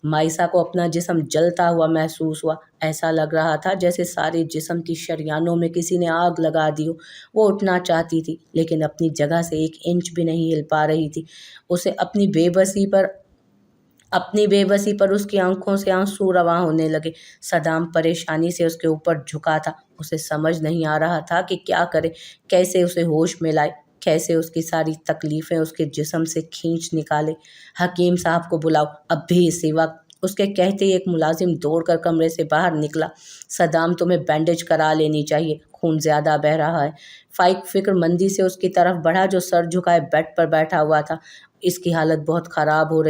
مائسہ کو اپنا جسم جلتا ہوا محسوس ہوا۔ ایسا لگ رہا تھا جیسے سارے جسم کی شریانوں میں کسی نے آگ لگا دی ہو۔ وہ اٹھنا چاہتی تھی لیکن اپنی جگہ سے 1 انچ بھی نہیں ہل پا رہی تھی۔ اسے اپنی بے بسی پر اس کی آنکھوں سے آنسو رواں ہونے لگے۔ صدام پریشانی سے اس کے اوپر جھکا تھا۔ اسے سمجھ نہیں آ رہا تھا کہ کیا کرے، کیسے اسے ہوش میں لائے، کیسے اس کی ساری تکلیفیں اس کے جسم سے کھینچ نکالے۔ حکیم صاحب کو بلاؤ اب بھی اسی وقت، اس کے کہتے ہی ایک ملازم دوڑ کر کمرے سے باہر نکلا۔ صدام تمہیں بینڈیج کرا لینی چاہیے، خون زیادہ بہہ رہا ہے۔ فائق فکر مندی سے اس کی طرف بڑھا جو سر جھکائے بیڈ پر بیٹھا ہوا تھا۔ اس کی حالت بہت خراب ہو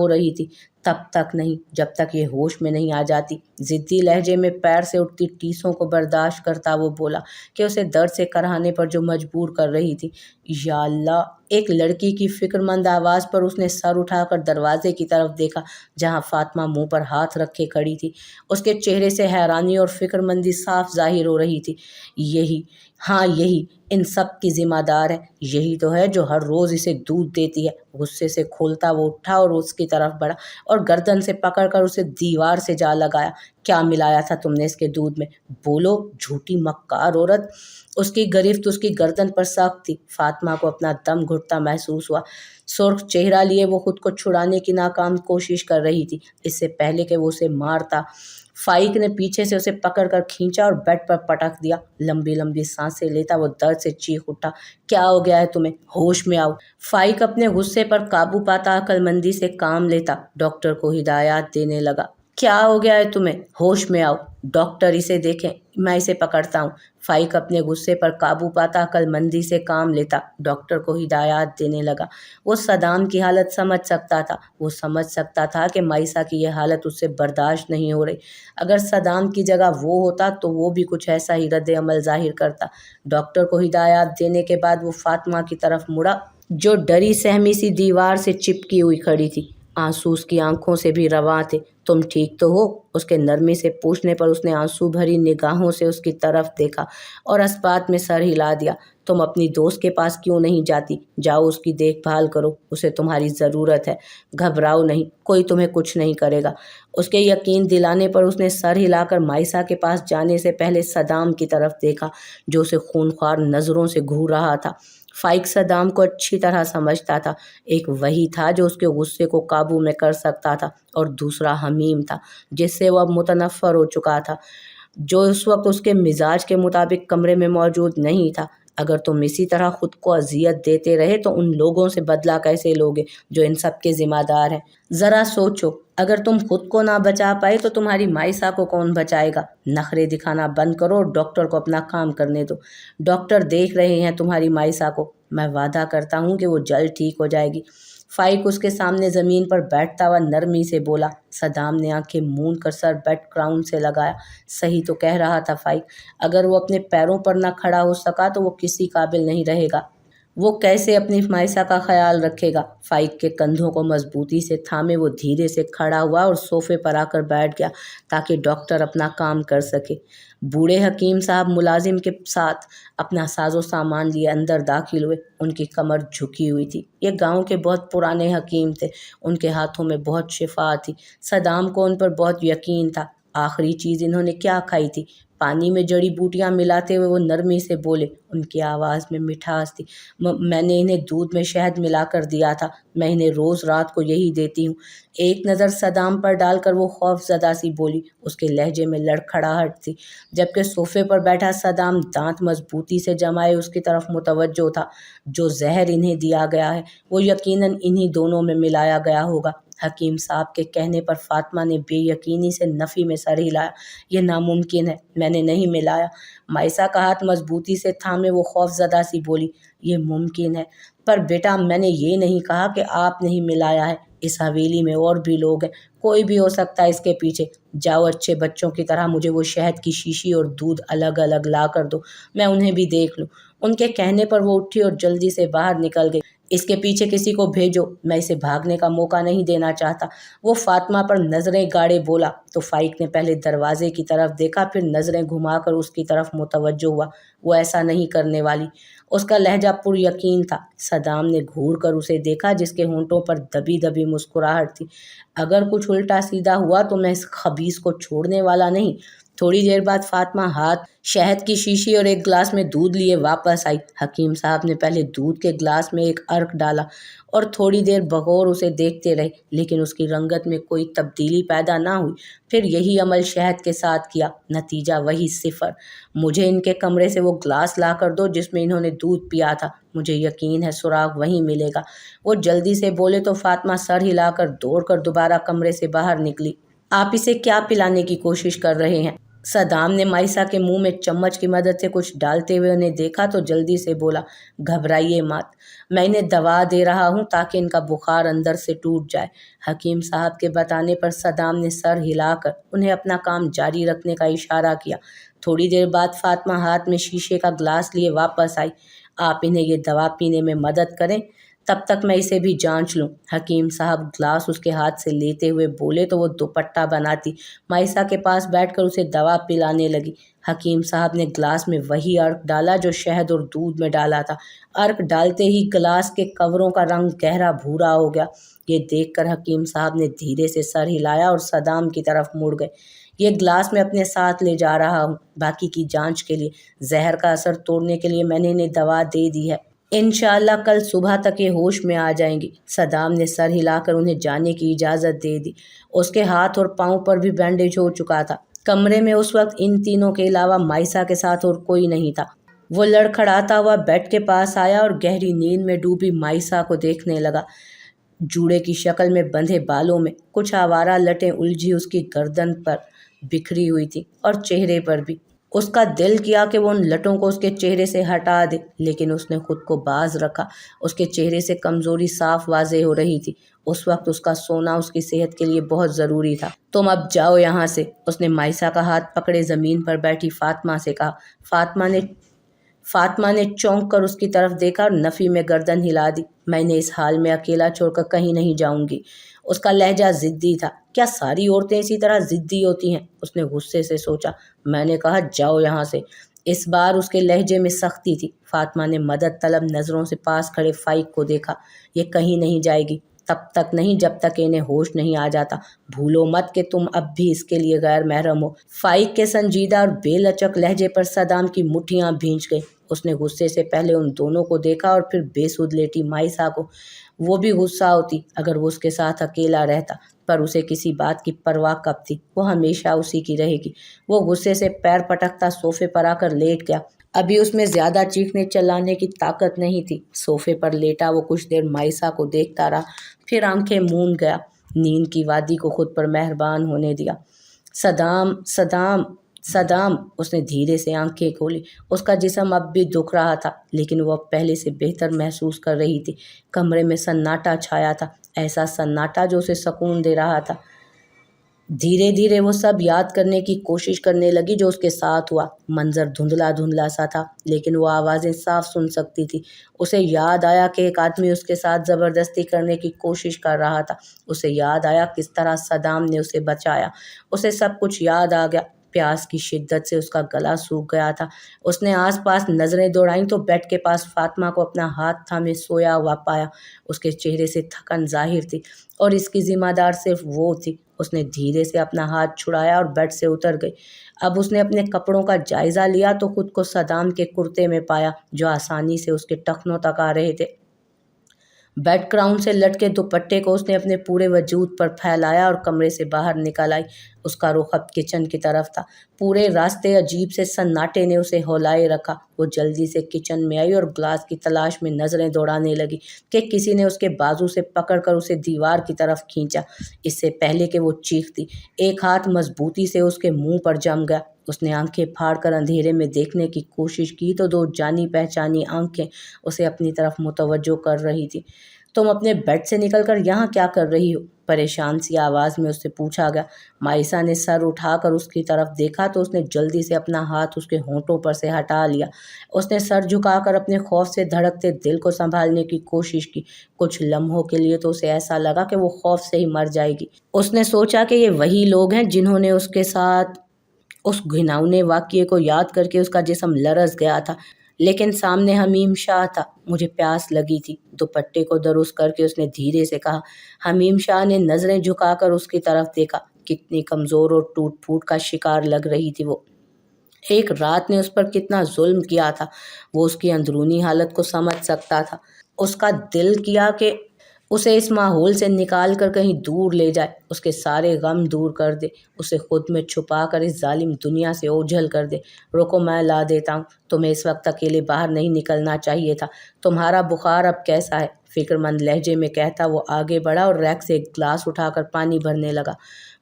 رہی تھی۔ تب تک نہیں جب تک یہ ہوش میں نہیں آ جاتی۔ ضدی لہجے میں پیر سے اٹھتی ٹیسوں کو برداشت کرتا وہ بولا کہ اسے درد سے کرہانے پر جو مجبور کر رہی تھی۔ یا اللہ! ایک لڑکی کی فکر مند آواز پر اس نے سر اٹھا کر دروازے کی طرف دیکھا جہاں فاطمہ منہ پر ہاتھ رکھے کھڑی تھی۔ اس کے چہرے سے حیرانی اور فکر مندی صاف ظاہر ہو رہی تھی۔ یہی ان سب کی ذمہ دار ہے، یہی تو ہے جو ہر روز اسے دودھ دیتی ہے۔ غصے سے کھولتا وہ اٹھا اور اس کی طرف بڑھا اور گردن سے پکڑ کر اسے دیوار سے جا لگایا۔ کیا ملایا تھا تم نے اس کے دودھ میں؟ بولو جھوٹی مکار عورت! اس کی گرفت اس کی گردن پر سخت تھی۔ فاطمہ کو اپنا دم گھٹتا محسوس ہوا۔ سرخ چہرہ لیے وہ خود کو چھڑانے کی ناکام کوشش کر رہی تھی۔ اس سے پہلے کہ وہ اسے مارتا، فائق نے پیچھے سے اسے پکڑ کر کھینچا اور بیڈ پر پٹک دیا۔ لمبی لمبی سانسیں لیتا وہ درد سے چیخ اٹھا، کیا ہو گیا ہے تمہیں؟ ہوش میں آؤ! فائق اپنے غصے پر قابو پاتا عقل مندی سے کام لیتا ڈاکٹر کو ہدایات دینے لگا۔ کیا ہو گیا ہے تمہیں؟ ہوش میں آؤ! ڈاکٹر اسے دیکھیں، میں اسے پکڑتا ہوں۔ فائق اپنے غصے پر قابو پاتا عقل مندی سے کام لیتا ڈاکٹر کو ہدایات دینے لگا۔ وہ صدام کی حالت سمجھ سکتا تھا۔ وہ سمجھ سکتا تھا کہ مائسہ کی یہ حالت اس سے برداشت نہیں ہو رہی۔ اگر صدام کی جگہ وہ ہوتا تو وہ بھی کچھ ایسا ہی رد عمل ظاہر کرتا۔ ڈاکٹر کو ہدایات دینے کے بعد وہ فاطمہ کی طرف مڑا جو ڈری سہمی سی دیوار سے چپکی ہوئی کھڑی تھی۔ آنسو اس کی آنکھوں سے بھی رواں تھے۔ تم ٹھیک تو ہو؟ اس کے نرمی سے پوچھنے پر اس نے آنسو بھری نگاہوں سے اس کی طرف دیکھا اور اسبات میں سر ہلا دیا۔ تم اپنی دوست کے پاس کیوں نہیں جاتی؟ جاؤ اس کی دیکھ بھال کرو، اسے تمہاری ضرورت ہے۔ گھبراؤ نہیں، کوئی تمہیں کچھ نہیں کرے گا۔ اس کے یقین دلانے پر اس نے سر ہلا کر مائسہ کے پاس جانے سے پہلے صدام کی طرف دیکھا جو اسے خونخوار نظروں سے گھور رہا تھا۔ فائق صدام کو اچھی طرح سمجھتا تھا۔ ایک وہی تھا جو اس کے غصے کو قابو میں کر سکتا تھا اور دوسرا حمیم تھا جس سے وہ اب متنفر ہو چکا تھا، جو اس وقت اس کے مزاج کے مطابق کمرے میں موجود نہیں تھا۔ اگر تم اسی طرح خود کو اذیت دیتے رہے تو ان لوگوں سے بدلہ کیسے لوگے جو ان سب کے ذمہ دار ہیں؟ ذرا سوچو، اگر تم خود کو نہ بچا پائے تو تمہاری مائسہ کو کون بچائے گا؟ نخرے دکھانا بند کرو اور ڈاکٹر کو اپنا کام کرنے دو۔ ڈاکٹر دیکھ رہے ہیں تمہاری مائسہ کو، میں وعدہ کرتا ہوں کہ وہ جلد ٹھیک ہو جائے گی۔ فائق اس کے سامنے زمین پر بیٹھتا ہوا نرمی سے بولا۔ صدام نے آنکھیں موند کر سر بیڈ کراؤن سے لگایا۔ صحیح تو کہہ رہا تھا فائق، اگر وہ اپنے پیروں پر نہ کھڑا ہو سکا تو وہ کسی قابل نہیں رہے گا۔ وہ کیسے اپنی مائسہ کا خیال رکھے گا؟ فائق کے کندھوں کو مضبوطی سے تھامے وہ دھیرے سے کھڑا ہوا اور صوفے پر آ کر بیٹھ گیا تاکہ ڈاکٹر اپنا کام کر سکے۔ بوڑھے حکیم صاحب ملازم کے ساتھ اپنا ساز و سامان لیے اندر داخل ہوئے۔ ان کی کمر جھکی ہوئی تھی۔ یہ گاؤں کے بہت پرانے حکیم تھے، ان کے ہاتھوں میں بہت شفا تھی۔ صدام کو ان پر بہت یقین تھا۔ آخری چیز انہوں نے کیا کھائی تھی؟ پانی میں جڑی بوٹیاں ملاتے ہوئے وہ نرمی سے بولے، ان کی آواز میں مٹھاس تھی۔ میں نے انہیں دودھ میں شہد ملا کر دیا تھا، میں انہیں روز رات کو یہی دیتی ہوں۔ ایک نظر صدام پر ڈال کر وہ خوف زدہ سی بولی، اس کے لہجے میں لڑکھڑاہٹ تھی، جبکہ صوفے پر بیٹھا صدام دانت مضبوطی سے جمائے اس کی طرف متوجہ تھا۔ جو زہر انہیں دیا گیا ہے وہ یقیناً انہی دونوں میں ملایا گیا ہوگا۔ حکیم صاحب کے کہنے پر فاطمہ نے بے یقینی سے نفی میں سر ہلایا۔ یہ ناممکن ہے، میں نے نہیں ملایا۔ مائسہ کا ہاتھ مضبوطی سے تھامے وہ خوف زدہ سی بولی، یہ ممکن ہے، پر بیٹا میں نے یہ نہیں کہا کہ آپ نہیں ملایا ہے۔ اس حویلی میں اور بھی لوگ ہیں، کوئی بھی ہو سکتا ہے اس کے پیچھے۔ جاؤ اچھے بچوں کی طرح مجھے وہ شہد کی شیشی اور دودھ الگ الگ لا کر دو، میں انہیں بھی دیکھ لوں۔ ان کے کہنے پر وہ اٹھی اور جلدی سے باہر نکل گئی۔ اس کے پیچھے کسی کو بھیجو، میں اسے بھاگنے کا موقع نہیں دینا چاہتا۔ وہ فاطمہ پر نظریں گاڑے بولا تو فائق نے پہلے دروازے کی طرف دیکھا، پھر نظریں گھما کر اس کی طرف متوجہ ہوا۔ وہ ایسا نہیں کرنے والی، اس کا لہجہ پر یقین تھا۔ صدام نے گھور کر اسے دیکھا، جس کے ہونٹوں پر دبی دبی مسکراہٹ تھی۔ اگر کچھ الٹا سیدھا ہوا تو میں اس خبیث کو چھوڑنے والا نہیں۔ تھوڑی دیر بعد فاطمہ ہاتھ شہد کی شیشی اور ایک گلاس میں دودھ لیے واپس آئی۔ حکیم صاحب نے پہلے دودھ کے گلاس میں ایک عرق ڈالا اور تھوڑی دیر بغور اسے دیکھتے رہے، لیکن اس کی رنگت میں کوئی تبدیلی پیدا نہ ہوئی۔ پھر یہی عمل شہد کے ساتھ کیا، نتیجہ وہی 0۔ مجھے ان کے کمرے سے وہ گلاس لا کر دو جس میں انہوں نے دودھ پیا تھا، مجھے یقین ہے سراغ وہیں ملے گا۔ وہ جلدی سے بولے تو فاطمہ سر ہلا کر دوڑ کر دوبارہ کمرے سے باہر نکلی۔ آپ اسے کیا پلانے کی کوشش کر رہے ہیں؟ صدام نے مائسا کے منہ میں چمچ کی مدد سے کچھ ڈالتے ہوئے انہیں دیکھا تو جلدی سے بولا، گھبرائیے مت، میں انہیں دوا دے رہا ہوں تاکہ ان کا بخار اندر سے ٹوٹ جائے۔ حکیم صاحب کے بتانے پر صدام نے سر ہلا کر انہیں اپنا کام جاری رکھنے کا اشارہ کیا۔ تھوڑی دیر بعد فاطمہ ہاتھ میں شیشے کا گلاس لیے واپس آئی۔ آپ انہیں یہ دوا پینے میں مدد کریں، تب تک میں اسے بھی جانچ لوں۔ حکیم صاحب گلاس اس کے ہاتھ سے لیتے ہوئے بولے تو وہ دوپٹہ بناتی مائسا کے پاس بیٹھ کر اسے دوا پلانے لگی۔ حکیم صاحب نے گلاس میں وہی عرق ڈالا جو شہد اور دودھ میں ڈالا تھا۔ عرق ڈالتے ہی گلاس کے کوروں کا رنگ گہرا بھورا ہو گیا۔ یہ دیکھ کر حکیم صاحب نے دھیرے سے سر ہلایا اور صدام کی طرف مڑ گئے۔ یہ گلاس میں اپنے ساتھ لے جا رہا ہوں باقی کی جانچ کے لیے۔ زہر کا اثر توڑنے کے لیے میں نے انہیں دوا دے دی ہے، انشاءاللہ کل صبح تک یہ ہوش میں آ جائیں گی۔ صدام نے سر ہلا کر انہیں جانے کی اجازت دے دی۔ اس کے ہاتھ اور پاؤں پر بھی بینڈیج ہو چکا تھا۔ کمرے میں اس وقت ان تینوں کے علاوہ مائسا کے ساتھ اور کوئی نہیں تھا۔ وہ لڑکھڑاتا ہوا بیڈ کے پاس آیا اور گہری نیند میں ڈوبی مائسا کو دیکھنے لگا۔ جوڑے کی شکل میں بندھے بالوں میں کچھ آوارہ لٹیں الجھی اس کی گردن پر بکھری ہوئی تھی اور چہرے پر بھی۔ اس کا دل کیا کہ وہ ان لٹوں کو اس کے چہرے سے ہٹا دے، لیکن اس نے خود کو باز رکھا۔ اس کے چہرے سے کمزوری صاف واضح ہو رہی تھی۔ اس وقت اس کا سونا اس کی صحت کے لیے بہت ضروری تھا۔ تم اب جاؤ یہاں سے، اس نے مائسا کا ہاتھ پکڑے زمین پر بیٹھی فاطمہ سے کہا۔ فاطمہ نے چونک کر اس کی طرف دیکھا اور نفی میں گردن ہلا دی۔ میں انہیں اس حال میں اکیلا چھوڑ کر کہیں نہیں جاؤں گی۔ اس کا لہجہ ضدی تھا۔ کیا ساری عورتیں اسی طرح ضدی ہوتی ہیں؟ اس نے غصے سے سوچا۔ میں نے کہا جاؤ یہاں سے۔ اس بار اس کے لہجے میں سختی تھی۔ فاطمہ نے مدد طلب نظروں سے پاس کھڑے فائق کو دیکھا۔ یہ کہیں نہیں جائے گی، تب تک نہیں جب تک انہیں ہوش نہیں آ جاتا۔ بھولو مت کہ تم اب بھی اس کے لیے غیر محرم ہو۔ فائق کے سنجیدہ اور بے لچک لہجے پر صدام کی مٹھیاں بھینچ گئیں۔ اس نے غصے سے پہلے ان دونوں کو دیکھا اور پھر بے سود لیٹی مائسا کو۔ وہ بھی غصہ ہوتی اگر وہ اس کے ساتھ اکیلا رہتا، پر اسے کسی بات کی پرواہ کب تھی؟ وہ ہمیشہ اسی کی رہے گی۔ وہ غصے سے پیر پٹکتا صوفے پر آ کر لیٹ گیا۔ ابھی اس میں زیادہ چیخنے چلانے کی طاقت نہیں تھی۔ صوفے پر لیٹا وہ کچھ دیر مائسا کو دیکھتا رہا، پھر آنکھیں موند گیا۔ نیند کی وادی کو خود پر مہربان ہونے دیا۔ صدام صدام صدام، اس نے دھیرے سے آنکھیں کھولی۔ اس کا جسم اب بھی دکھ رہا تھا، لیکن وہ اب پہلے سے بہتر محسوس کر رہی تھی۔ کمرے میں سناٹا چھایا تھا، ایسا سناٹا جو اسے سکون دے رہا تھا۔ دھیرے دھیرے وہ سب یاد کرنے کی کوشش کرنے لگی جو اس کے ساتھ ہوا۔ منظر دھندلا دھندلا سا تھا، لیکن وہ آوازیں صاف سن سکتی تھی۔ اسے یاد آیا کہ ایک آدمی اس کے ساتھ زبردستی کرنے کی کوشش کر رہا تھا۔ اسے یاد آیا کس طرح صدام نے اسے بچایا۔ اسے سب کچھ یاد آ گیا۔ پیاس کی شدت سے اس کا گلا سوکھ گیا تھا۔ اس نے آس پاس نظریں دوڑائیں تو بیڈ کے پاس فاطمہ کو اپنا ہاتھ تھامے سویا ہوا پایا۔ اس کے چہرے سے تھکن ظاہر تھی اور اس کی ذمہ دار صرف وہ تھی۔ اس نے دھیرے سے اپنا ہاتھ چھڑایا اور بیڈ سے اتر گئی۔ اب اس نے اپنے کپڑوں کا جائزہ لیا تو خود کو صدام کے کرتے میں پایا جو آسانی سے اس کے ٹخنوں تک آ رہے تھے۔ بیڈ کراؤن سے لٹکے دوپٹے کو اس نے اپنے پورے وجود پر پھیلایا اور کمرے سے باہر نکل آئی۔ اس کا رخ اب کچن کی طرف تھا۔ پورے راستے عجیب سے سناٹے نے اسے ہولائے رکھا۔ وہ جلدی سے کچن میں آئی اور گلاس کی تلاش میں نظریں دوڑانے لگی کہ کسی نے اس کے بازو سے پکڑ کر اسے دیوار کی طرف کھینچا۔ اس سے پہلے کہ وہ چیختی، ایک ہاتھ مضبوطی سے اس کے منہ پر جم گیا۔ اس نے آنکھیں پھاڑ کر اندھیرے میں دیکھنے کی کوشش کی تو دو جانی پہچانی آنکھیں اسے اپنی طرف متوجہ کر رہی تھی۔ تم اپنے بیڈ سے نکل کر یہاں کیا کر رہی ہو؟ پریشان سی آواز میں اس سے پوچھا گیا۔ مائسا نے سر اٹھا کر اس کی طرف دیکھا تو اس نے جلدی سے اپنا ہاتھ اس کے ہونٹوں پر سے ہٹا لیا۔ اس نے سر جھکا کر اپنے خوف سے دھڑکتے دل کو سنبھالنے کی کوشش کی۔ کچھ لمحوں کے لیے تو اسے ایسا لگا کہ وہ خوف سے ہی مر جائے گی۔ اس نے سوچا کہ یہ وہی لوگ ہیں جنہوں نے اس کے ساتھ اس گھناؤنے واقعے کو یاد کر کے اس کا جسم لرز گیا تھا۔ لیکن سامنے حمیم شاہ تھا۔ مجھے پیاس لگی تھی، دوپٹے کو درست کر کے اس نے دھیرے سے کہا۔ حمیم شاہ نے نظریں جھکا کر اس کی طرف دیکھا۔ کتنی کمزور اور ٹوٹ پھوٹ کا شکار لگ رہی تھی وہ۔ ایک رات نے اس پر کتنا ظلم کیا تھا، وہ اس کی اندرونی حالت کو سمجھ سکتا تھا۔ اس کا دل کیا کہ اسے اس ماحول سے نکال کر کہیں دور لے جائے، اس کے سارے غم دور کر دے، اسے خود میں چھپا کر اس ظالم دنیا سے اوجھل کر دے۔ رکو، میں لا دیتا ہوں، تمہیں اس وقت اکیلے باہر نہیں نکلنا چاہیے تھا۔ تمہارا بخار اب کیسا ہے؟ فکر مند لہجے میں کہتا وہ آگے بڑھا اور ریک سے ایک گلاس اٹھا کر پانی بھرنے لگا۔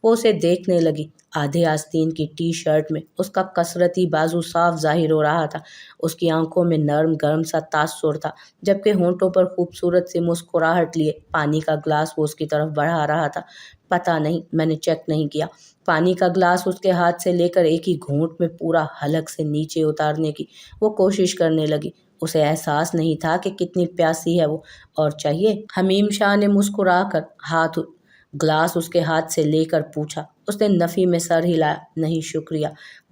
وہ اسے دیکھنے لگی۔ آدھے آستین کی ٹی شرٹ میں اس کا کسرتی بازو صاف ظاہر ہو رہا تھا۔ اس کی آنکھوں میں نرم گرم سا تاثر تھا، جبکہ ہونٹوں پر خوبصورت سی مسکراہٹ لیے پانی کا گلاس وہ اس کی طرف بڑھا رہا تھا۔ پتہ نہیں، میں نے چیک نہیں کیا۔ پانی کا گلاس اس کے ہاتھ سے لے کر ایک ہی گھونٹ میں پورا حلق سے نیچے اتارنے کی وہ کوشش کرنے لگی۔ اسے احساس نہیں تھا کہ کتنی پیاسی ہے وہ۔ اور چاہیے؟ حمیم شاہ نے مسکرا کر گلاس اس کے ہاتھ سے لے کر پوچھا۔ اس نے نفی میں سر ہلایا۔ نہیں شکریہ۔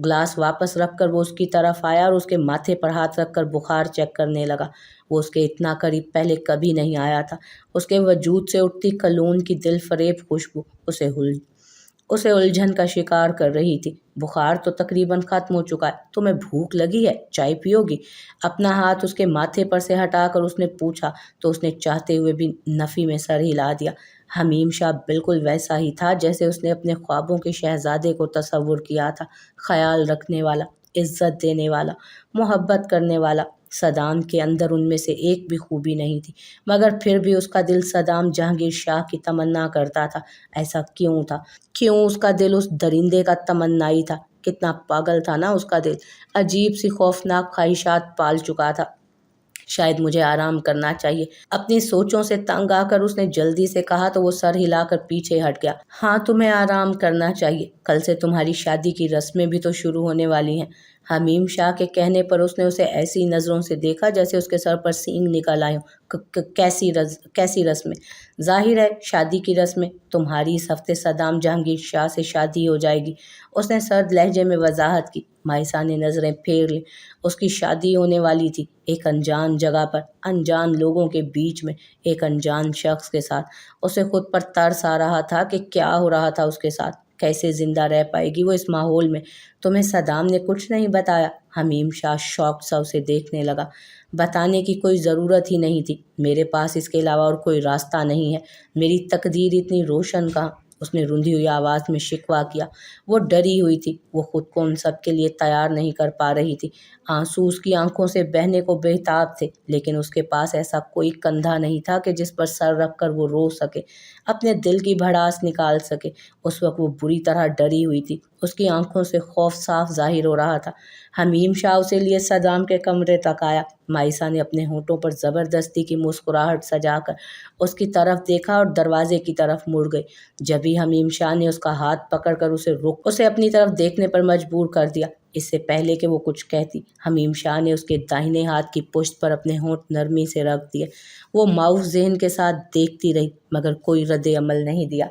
گلاس واپس رکھ کر وہ اس کی طرف آیا اور اس کے ماتھے پر ہاتھ رکھ کر بخار چیک کرنے لگا۔ وہ اس کے اتنا قریب پہلے کبھی نہیں آیا تھا۔ اس کے وجود سے اٹھتی کلون کی دل فریب خوشبو اسے الجھن کا شکار کر رہی تھی۔ بخار تو تقریباً ختم ہو چکا ہے، تمہیں بھوک لگی ہے؟ چائے پیو گی؟ اپنا ہاتھ اس کے ماتھے پر سے ہٹا کر اس نے پوچھا تو اس نے چاہتے ہوئے بھی نفی میں سر ہلا دیا۔ حمیم شاہ بالکل ویسا ہی تھا جیسے اس نے اپنے خوابوں کے شہزادے کو تصور کیا تھا۔ خیال رکھنے والا، عزت دینے والا، محبت کرنے والا۔ صدام کے اندر ان میں سے ایک بھی خوبی نہیں تھی، مگر پھر بھی اس کا دل صدام جہانگیر شاہ کی تمنا کرتا تھا۔ ایسا کیوں تھا؟ کیوں اس کا دل اس درندے کا تمنائی تھا؟ کتنا پاگل تھا نا اس کا دل، عجیب سی خوفناک خواہشات پال چکا تھا۔ شاید مجھے آرام کرنا چاہیے، اپنی سوچوں سے تنگ آ کر اس نے جلدی سے کہا تو وہ سر ہلا کر پیچھے ہٹ گیا۔ ہاں، تمہیں آرام کرنا چاہیے، کل سے تمہاری شادی کی رسمیں بھی تو شروع ہونے والی ہیں۔ حمیم شاہ کے کہنے پر اس نے اسے ایسی نظروں سے دیکھا جیسے اس کے سر پر سینگ نکل آئے ہوں۔ کیسی رسمیں؟ ظاہر ہے شادی کی رسمیں۔ تمہاری اس ہفتے صدام جہانگیر شاہ سے شادی ہو جائے گی، اس نے سرد لہجے میں وضاحت کی۔ مائسہ نے نظریں پھیر لیں۔ اس کی شادی ہونے والی تھی، ایک انجان جگہ پر، انجان لوگوں کے بیچ میں، ایک انجان شخص کے ساتھ۔ اسے خود پر ترس آ رہا تھا کہ کیا ہو رہا تھا اس کے ساتھ، کیسے زندہ رہ پائے گی وہ اس ماحول میں۔ تمہیں صدام نے کچھ نہیں بتایا؟ حمیم شاہ شوق سا اسے دیکھنے لگا۔ بتانے کی کوئی ضرورت ہی نہیں تھی، میرے پاس اس کے علاوہ اور کوئی راستہ نہیں ہے، میری تقدیر اتنی روشن کہاں؟ اس نے روندھی ہوئی آواز میں شکوہ کیا۔ وہ ڈری ہوئی تھی، وہ خود کو ان سب کے لیے تیار نہیں کر پا رہی تھی۔ آنسو اس کی آنکھوں سے بہنے کو بےتاب تھے، لیکن اس کے پاس ایسا کوئی کندھا نہیں تھا کہ جس پر سر رکھ کر وہ رو سکے، اپنے دل کی بھڑاس نکال سکے۔ اس وقت وہ بری طرح ڈری ہوئی تھی، اس کی آنکھوں سے خوف صاف ظاہر ہو رہا تھا۔ حمیم شاہ اسے لیے صدام کے کمرے تک آیا۔ مائسہ نے اپنے ہونٹوں پر زبردستی کی مسکراہٹ سجا کر اس کی طرف دیکھا اور دروازے کی طرف مڑ گئی۔ جبھی حمیم شاہ نے اس کا ہاتھ پکڑ کر اسے اپنی طرف دیکھنے پر مجبور کر دیا۔ اس سے پہلے کہ وہ کچھ کہتی، حمیم شاہ نے اس کے داہنے ہاتھ کی پشت پر اپنے ہونٹ نرمی سے رکھ دیے۔ وہ ماؤس ذہن کے ساتھ دیکھتی رہی، مگر کوئی رد عمل نہیں دیا۔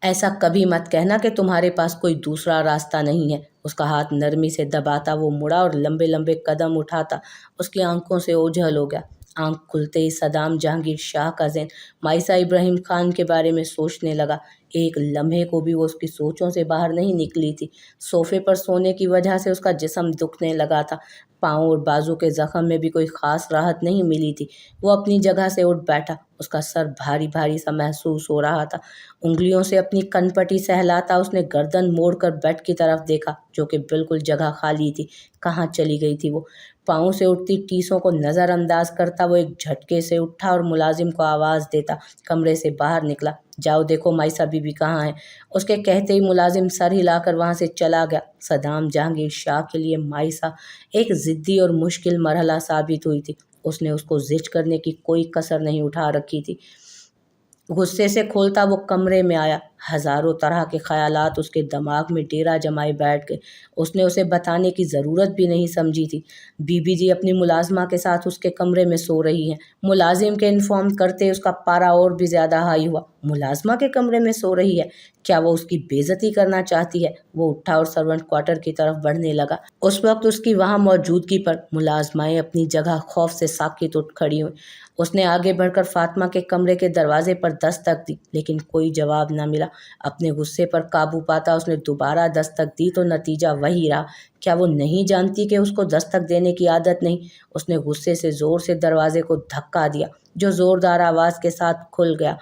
ایسا کبھی مت کہنا کہ تمہارے پاس کوئی دوسرا راستہ نہیں ہے۔ اس کا ہاتھ نرمی سے دباتا وہ مڑا اور لمبے لمبے قدم اٹھاتا اس کی آنکھوں سے اوجھل ہو گیا۔ آنکھ کھلتے ہی صدام جہانگیر شاہ کا ذہن مائسہ ابراہیم خان کے بارے میں سوچنے لگا۔ ایک لمحے کو بھی وہ اس کی سوچوں سے باہر نہیں نکلی تھی۔ صوفے پر سونے کی وجہ سے اس کا جسم دکھنے لگا تھا، پاؤں اور بازو کے زخم میں بھی کوئی خاص راحت نہیں ملی تھی۔ وہ اپنی جگہ سے اٹھ بیٹھا، اس کا سر بھاری بھاری سا محسوس ہو رہا تھا۔ انگلیوں سے اپنی کن پٹی سہلاتا اس نے گردن موڑ کر بیڈ کی طرف دیکھا، جو کہ بالکل جگہ خالی تھی۔ کہاں چلی گئی تھی وہ؟ پاؤں سے اٹھتی ٹیسوں کو نظر انداز کرتا وہ ایک جھٹکے سے اٹھا اور ملازم کو آواز دیتا کمرے سے باہر نکلا۔ جاؤ دیکھو مائسہ بی بی کہاں ہے۔ اس کے کہتے ہی ملازم سر ہلا کر وہاں سے چلا گیا۔ صدام جہانگیر شاہ کے لیے مائسہ ایک ضدی اور مشکل مرحلہ ثابت ہوئی تھی۔ اس نے اس کو زج کرنے کی کوئی کسر نہیں اٹھا رکھی تھی۔ غصے سے کھولتا وہ کمرے میں آیا۔ ہزاروں طرح کے خیالات اس کے دماغ میں ڈیرا جمائے بیٹھ گئے۔ اس نے اسے بتانے کی ضرورت بھی نہیں سمجھی تھی۔ بی بی جی اپنی ملازمہ کے ساتھ اس کے کمرے میں سو رہی ہیں۔ ملازم کے انفارم کرتے اس کا پارا اور بھی زیادہ ہائی ہوا۔ ملازمہ کے کمرے میں سو رہی ہے؟ کیا وہ اس کی بے عزتی کرنا چاہتی ہے؟ وہ اٹھا اور سرونٹ کوارٹر کی طرف بڑھنے لگا۔ اس وقت اس کی وہاں موجودگی پر ملازمائیں اپنی جگہ خوف سے ساکت اٹھ کھڑی ہوئیں۔ اس نے آگے بڑھ کر فاطمہ کے کمرے کے دروازے پر دستک دی، لیکن کوئی جواب نہ ملا۔ اپنے غصے پر قابو پاتا اس نے دوبارہ دستک دی تو نتیجہ وہی رہا۔ کیا وہ نہیں جانتی کہ اس کو دستک دینے کی عادت نہیں؟ اس نے غصے سے زور سے دروازے کو دھکا دیا، جو زوردار آواز کے ساتھ کھل گیا۔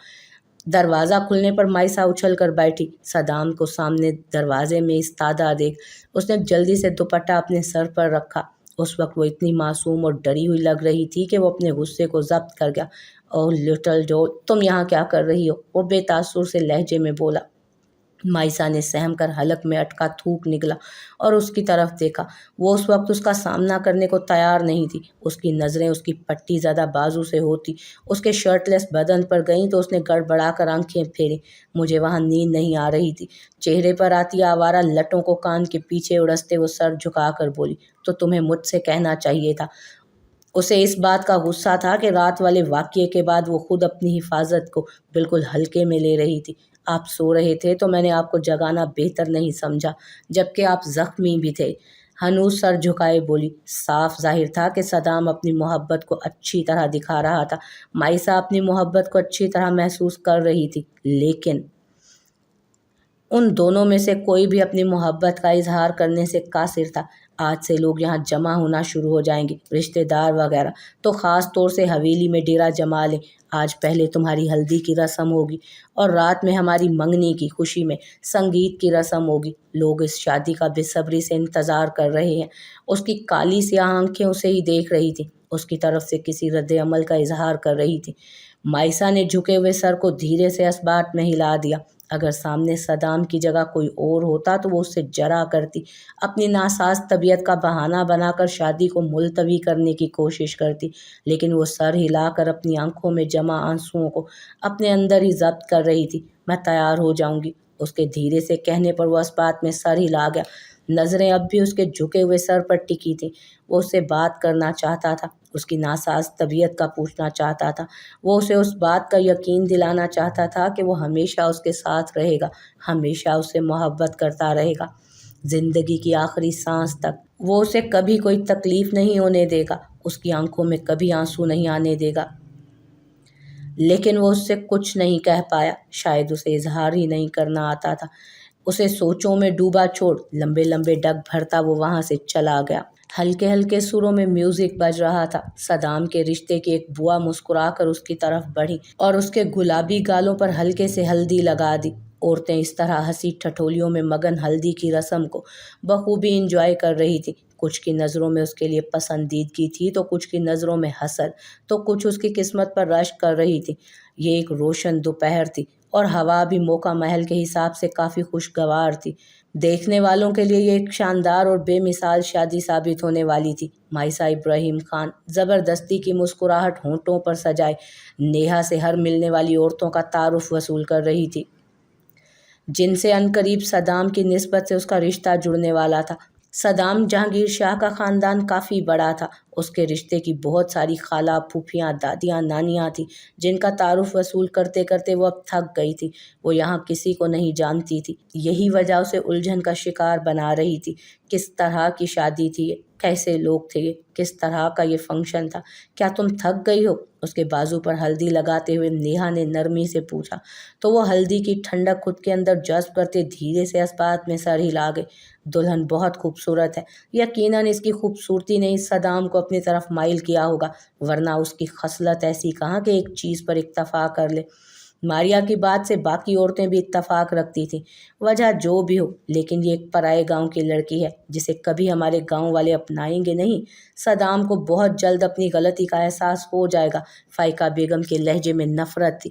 دروازہ کھلنے پر مائسا اچھل کر بیٹھی۔ صدام کو سامنے دروازے میں ایستادہ دیکھ اس نے جلدی سے دوپٹہ اپنے سر پر رکھا۔ اس وقت وہ اتنی معصوم اور ڈری ہوئی لگ رہی تھی کہ وہ اپنے غصے کو ضبط کر گیا۔ اوہ لٹل جو، تم یہاں کیا کر رہی ہو؟ وہ بے تاثر سے لہجے میں بولا۔ مائسا نے سہم کر حلق میں اٹکا تھوک نگلا اور اس کی طرف دیکھا۔ وہ اس وقت اس کا سامنا کرنے کو تیار نہیں تھی۔ اس کی نظریں اس کی پٹی زدہ بازو سے ہوتی اس کے شرٹ لیس بدن پر گئیں تو اس نے گڑبڑا کر آنکھیں پھیری۔ مجھے وہاں نیند نہیں آ رہی تھی۔ چہرے پر آتی آوارہ لٹوں کو کان کے پیچھے اڑستے وہ سر جھکا کر بولی۔ تو تمہیں مجھ سے کہنا چاہیے تھا۔ اسے اس بات کا غصہ تھا کہ رات والے واقعے کے بعد وہ خود اپنی حفاظت کو بالکل ہلکے میں لے رہی تھی۔ آپ سو رہے تھے تو میں نے آپ کو جگانا بہتر نہیں سمجھا، جبکہ آپ زخمی بھی تھے۔ ہنوز سر جھکائے بولی۔ صاف ظاہر تھا کہ صدام اپنی محبت کو اچھی طرح دکھا رہا تھا۔ مائسا اپنی محبت کو اچھی طرح محسوس کر رہی تھی، لیکن ان دونوں میں سے کوئی بھی اپنی محبت کا اظہار کرنے سے قاصر تھا۔ آج سے لوگ یہاں جمع ہونا شروع ہو جائیں گے، رشتہ دار وغیرہ، تو خاص طور سے حویلی میں ڈیرا جما لیں۔ آج پہلے تمہاری ہلدی کی رسم ہوگی اور رات میں ہماری منگنی کی خوشی میں سنگیت کی رسم ہوگی۔ لوگ اس شادی کا بے صبری سے انتظار کر رہے ہیں۔ اس کی کالی سیاہ آنکھیں اسے ہی دیکھ رہی تھیں، اس کی طرف سے کسی رد عمل کا اظہار کر رہی تھی۔ مائسا نے جھکے ہوئے سر کو دھیرے سے اثبات میں ہلا دیا۔ اگر سامنے صدام کی جگہ کوئی اور ہوتا تو وہ اس سے جرا کرتی، اپنی ناساز طبیعت کا بہانہ بنا کر شادی کو ملتوی کرنے کی کوشش کرتی، لیکن وہ سر ہلا کر اپنی آنکھوں میں جمع آنسوؤں کو اپنے اندر ہی ضبط کر رہی تھی۔ میں تیار ہو جاؤں گی۔ اس کے دھیرے سے کہنے پر وہ اس بات میں سر ہلا گیا۔ نظریں اب بھی اس کے جھکے ہوئے سر پر ٹکی تھیں۔ وہ اس سے بات کرنا چاہتا تھا، اس کی ناساز طبیعت کا پوچھنا چاہتا تھا۔ وہ اسے اس بات کا یقین دلانا چاہتا تھا کہ وہ ہمیشہ اس کے ساتھ رہے گا، ہمیشہ اس سے محبت کرتا رہے گا، زندگی کی آخری سانس تک۔ وہ اسے کبھی کوئی تکلیف نہیں ہونے دے گا، اس کی آنکھوں میں کبھی آنسو نہیں آنے دے گا۔ لیکن وہ اس سے کچھ نہیں کہہ پایا، شاید اسے اظہار ہی نہیں کرنا آتا تھا۔ اسے سوچوں میں ڈوبا چھوڑ لمبے لمبے ڈگ بھرتا وہ وہاں سے چلا گیا۔ ہلکے ہلکے سروں میں میوزک بج رہا تھا۔ صدام کے رشتے کی ایک بوا مسکرا کر اس کی طرف بڑھی اور اس کے گلابی گالوں پر ہلکے سے ہلدی لگا دی۔ عورتیں اس طرح ہنسی ٹھٹولیوں میں مگن ہلدی کی رسم کو بخوبی انجوائے کر رہی تھی۔ کچھ کی نظروں میں اس کے لیے پسندیدگی تھی تو کچھ کی نظروں میں حسد، تو کچھ اس کی قسمت پر رشک کر رہی تھی۔ یہ ایک روشن دوپہر تھی اور ہوا بھی موقع محل کے حساب سے کافی خوشگوار تھی۔ دیکھنے والوں کے لیے یہ ایک شاندار اور بے مثال شادی ثابت ہونے والی تھی۔ مائسا ابراہیم خان زبردستی کی مسکراہٹ ہونٹوں پر سجائے نیہا سے ہر ملنے والی عورتوں کا تعارف وصول کر رہی تھی، جن سے عنقریب صدام کی نسبت سے اس کا رشتہ جڑنے والا تھا۔ صدام جہانگیر شاہ کا خاندان کافی بڑا تھا۔ اس کے رشتے کی بہت ساری خالہ، پھوپھیاں، دادیاں، نانیاں تھیں، جن کا تعارف وصول کرتے کرتے وہ اب تھک گئی تھی۔ وہ یہاں کسی کو نہیں جانتی تھی، یہی وجہ اسے الجھن کا شکار بنا رہی تھی۔ کس طرح کی شادی تھی یہ؟ کیسے لوگ تھے یہ؟ کس طرح کا یہ فنکشن تھا؟ کیا تم تھک گئی ہو؟ اس کے بازو پر ہلدی لگاتے ہوئے نیہا نے نرمی سے پوچھا، تو وہ ہلدی کی ٹھنڈک خود کے اندر جذب کرتے دھیرے سے اس بات میں سر ہلا گئے۔ دلہن بہت خوبصورت ہے۔ یقیناً اس کی خوبصورتی نے اس صدام کو اپنی طرف مائل کیا ہوگا، ورنہ اس کی خصلت ایسی کہاں کہ ایک چیز پر اکتفا کر لے۔ ماریا کی بات سے باقی عورتیں بھی اتفاق رکھتی تھیں، وجہ جو بھی ہو، لیکن یہ ایک پرائے گاؤں کی لڑکی ہے جسے کبھی ہمارے گاؤں والے اپنائیں گے نہیں۔ صدام کو بہت جلد اپنی غلطی کا احساس ہو جائے گا۔ فائقہ بیگم کے لہجے میں نفرت تھی۔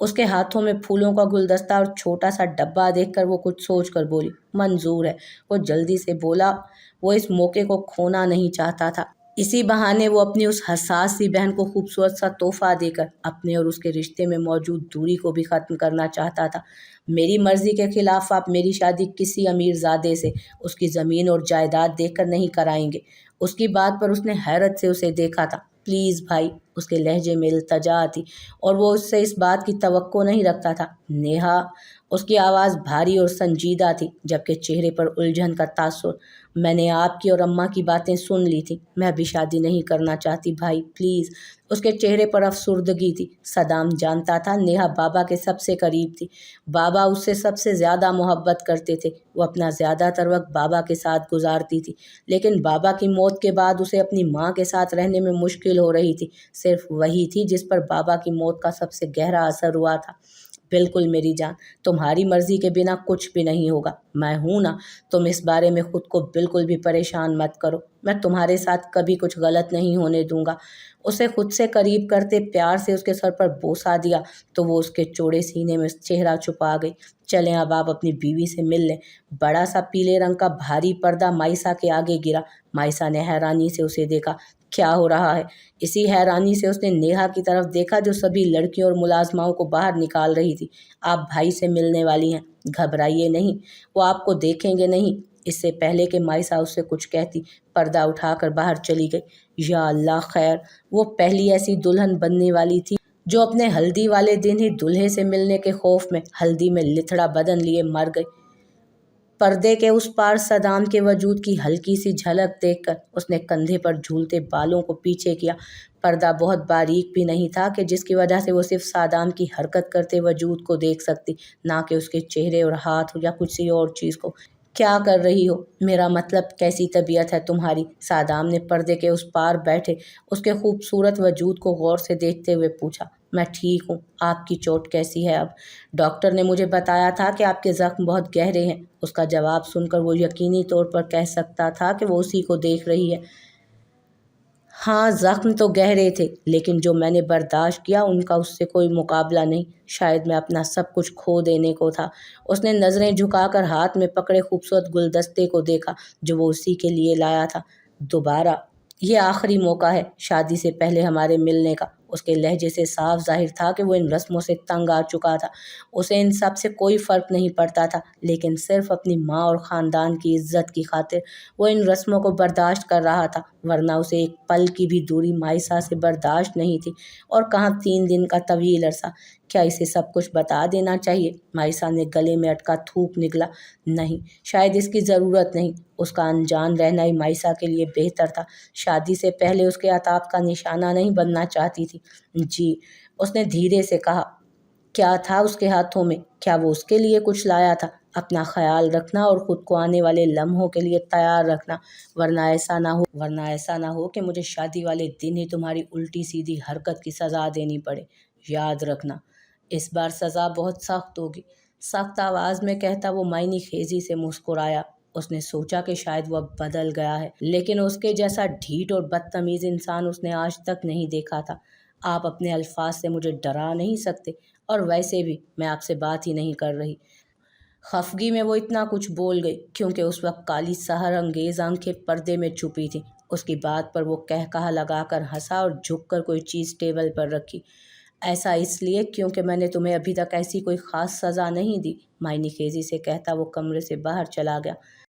اس کے ہاتھوں میں پھولوں کا گلدستہ اور چھوٹا سا ڈبہ دیکھ کر وہ کچھ سوچ کر بولی، منظور ہے۔ وہ جلدی سے بولا، وہ اس موقع کو کھونا نہیں چاہتا تھا۔ اسی بہانے وہ اپنی اس حساس سی بہن کو خوبصورت سا تحفہ دے کر اپنے اور اس کے رشتے میں موجود دوری کو بھی ختم کرنا چاہتا تھا۔ میری مرضی کے خلاف آپ میری شادی کسی امیر زادے سے اس کی زمین اور جائیداد دیکھ کر نہیں کرائیں گے۔ اس کی بات پر اس نے حیرت سے اسے دیکھا تھا۔ پلیز بھائی، اس کے لہجے میں التجا تھی اور وہ اس سے اس بات کی توقع نہیں رکھتا تھا۔ نیہا، اس کی آواز بھاری اور سنجیدہ تھی جبکہ چہرے پر الجھن کا تاثر۔ میں نے آپ کی اور اماں کی باتیں سن لی تھیں، میں ابھی شادی نہیں کرنا چاہتی بھائی، پلیز۔ اس کے چہرے پر افسردگی تھی۔ صدام جانتا تھا نیہا بابا کے سب سے قریب تھی، بابا اس سے سب سے زیادہ محبت کرتے تھے، وہ اپنا زیادہ تر وقت بابا کے ساتھ گزارتی تھی، لیکن بابا کی موت کے بعد اسے اپنی ماں کے ساتھ رہنے میں مشکل ہو رہی تھی۔ صرف وہی تھی جس پر بابا کی موت کا سب سے گہرا اثر ہوا تھا۔ بالکل میری جان، تمہاری مرضی کے بنا کچھ بھی نہیں ہوگا، میں ہوں نا، تم اس بارے میں خود کو بالکل بھی پریشان مت کرو، میں تمہارے ساتھ کبھی کچھ غلط نہیں ہونے دوں گا۔ اسے خود سے قریب کرتے پیار سے اس کے سر پر بوسہ دیا تو وہ اس کے چوڑے سینے میں چہرہ چھپا گئی۔ چلیں اب آپ اپنی بیوی سے مل لیں۔ بڑا سا پیلے رنگ کا بھاری پردہ مائسا کے آگے گرا۔ مائسا نے حیرانی سے اسے دیکھا۔ کیا ہو رہا ہے؟ اسی حیرانی سے اس نے نیہا کی طرف دیکھا جو سبھی لڑکیوں اور ملازماؤں کو باہر نکال رہی تھی۔ آپ بھائی سے ملنے والی ہیں، گھبرائیے نہیں، وہ آپ کو دیکھیں گے نہیں۔ اس سے پہلے کہ مائسا اس سے کچھ کہتی، پردہ اٹھا کر باہر چلی گئی۔ یا اللہ خیر، وہ پہلی ایسی دلہن بننے والی تھی جو اپنے ہلدی والے دن ہی دولہے سے ملنے کے خوف میں ہلدی میں لتھڑا بدن لیے مر گئی۔ پردے کے اس پار صدام کے وجود کی ہلکی سی جھلک دیکھ کر اس نے کندھے پر جھولتے بالوں کو پیچھے کیا۔ پردہ بہت باریک بھی نہیں تھا کہ جس کی وجہ سے وہ صرف صدام کی حرکت کرتے وجود کو دیکھ سکتی، نہ کہ اس کے چہرے اور ہاتھ یا کسی اور چیز کو۔ کیا کر رہی ہو؟ میرا مطلب کیسی طبیعت ہے تمہاری؟ صدام نے پردے کے اس پار بیٹھے اس کے خوبصورت وجود کو غور سے دیکھتے ہوئے پوچھا۔ میں ٹھیک ہوں، آپ کی چوٹ کیسی ہے اب؟ ڈاکٹر نے مجھے بتایا تھا کہ آپ کے زخم بہت گہرے ہیں۔ اس کا جواب سن کر وہ یقینی طور پر کہہ سکتا تھا کہ وہ اسی کو دیکھ رہی ہے۔ ہاں، زخم تو گہرے تھے، لیکن جو میں نے برداشت کیا ان کا اس سے کوئی مقابلہ نہیں۔ شاید میں اپنا سب کچھ کھو دینے کو تھا۔ اس نے نظریں جھکا کر ہاتھ میں پکڑے خوبصورت گلدستے کو دیکھا جو وہ اسی کے لیے لایا تھا۔ دوبارہ، یہ آخری موقع ہے شادی سے پہلے ہمارے ملنے کا۔ اس کے لہجے سے صاف ظاہر تھا کہ وہ ان رسموں سے تنگ آ چکا تھا۔ اسے ان سب سے کوئی فرق نہیں پڑتا تھا، لیکن صرف اپنی ماں اور خاندان کی عزت کی خاطر وہ ان رسموں کو برداشت کر رہا تھا، ورنہ اسے ایک پل کی بھی دوری مائسا سے برداشت نہیں تھی، اور کہاں 3 دن کا طویل عرصہ۔ کیا اسے سب کچھ بتا دینا چاہیے؟ مائسا نے گلے میں اٹکا تھوک نگلا۔ نہیں، شاید اس کی ضرورت نہیں۔ اس کا انجان رہنا ہی مائسا کے لیے بہتر تھا۔ شادی سے پہلے اس کے عتاب کا نشانہ نہیں بننا چاہتی تھی۔ جی، اس نے دھیرے سے کہا۔ کیا تھا اس کے ہاتھوں میں؟ کیا وہ اس کے لیے کچھ لایا تھا؟ اپنا خیال رکھنا اور خود کو آنے والے لمحوں کے لیے تیار رکھنا، ورنہ ایسا نہ ہو کہ مجھے شادی والے دن ہی تمہاری الٹی سیدھی حرکت کی سزا دینی پڑے۔ یاد رکھنا، اس بار سزا بہت سخت ہوگی۔ سخت آواز میں کہتا وہ معنی خیزی سے مسکرایا۔ اس نے سوچا کہ شاید وہ اب بدل گیا ہے، لیکن اس کے جیسا ڈھیٹ اور بدتمیز انسان اس نے آج تک نہیں دیکھا تھا۔ آپ اپنے الفاظ سے مجھے ڈرا نہیں سکتے، اور ویسے بھی میں آپ سے بات ہی نہیں کر رہی۔ خفگی میں وہ اتنا کچھ بول گئی کیونکہ اس وقت کالی سحر انگیز آنکھیں پردے میں چھپی تھیں۔ اس کی بات پر وہ قہقہہ لگا کر ہنسا اور جھک کر کوئی چیز ٹیبل پر رکھی۔ ایسا اس لیے کیونکہ میں نے تمہیں ابھی تک ایسی کوئی خاص سزا نہیں دی، معنی خیزی سے کہتا وہ کمرے سے باہر چلا گیا۔